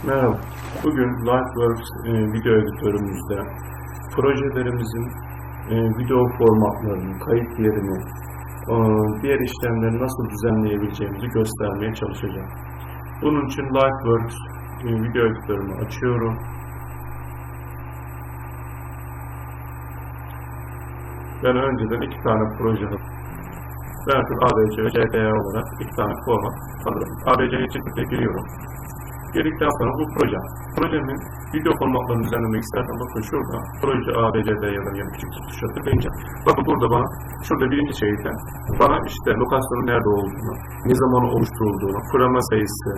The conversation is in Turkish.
Merhaba. Bugün Lightworks video editörümüzde projelerimizin video formatlarını, kayıt yerini, diğer işlemleri nasıl düzenleyebileceğimizi göstermeye çalışacağım. Bunun için Lightworks video editörümü açıyorum. Ben önceden iki tane proje hazırladım. Ben ABC ve CTA olarak iki tane format hazırladım. ABC'ye çıktıkça giriyorum. Girdikten sonra bu projemin video formatlarını düzenlemek istersen bakın şurada proje ABCD ya da yani küçük tuşa tıklayınca bakın burada bana şurada birinci şeyde bana işte lokasyonun nerede olduğunu, ne zaman oluşturulduğunu, frame sayısı,